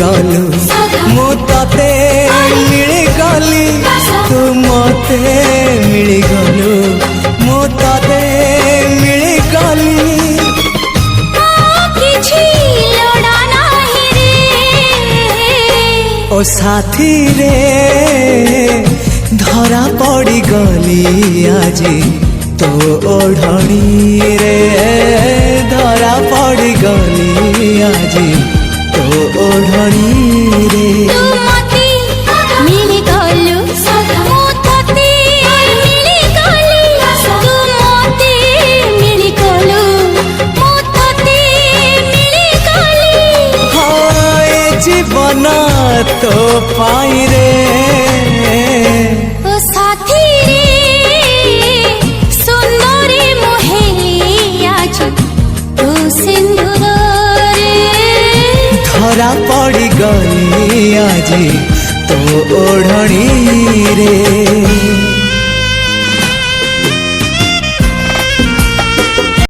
गलु मु तते मिली गली तू मते मिली गलु मु तते मिली गली ओ साथी रे धरा पड़ी गली आज तो ओढ़नी रे धरा पड़ी गली आज तो ओढ़नी रे जीवन तो पाई रे ओ साथी रे सुंदरी मोहेली आज तू सिंदूर रे धरा पड़ी गली आज तो ओढ़नी रे।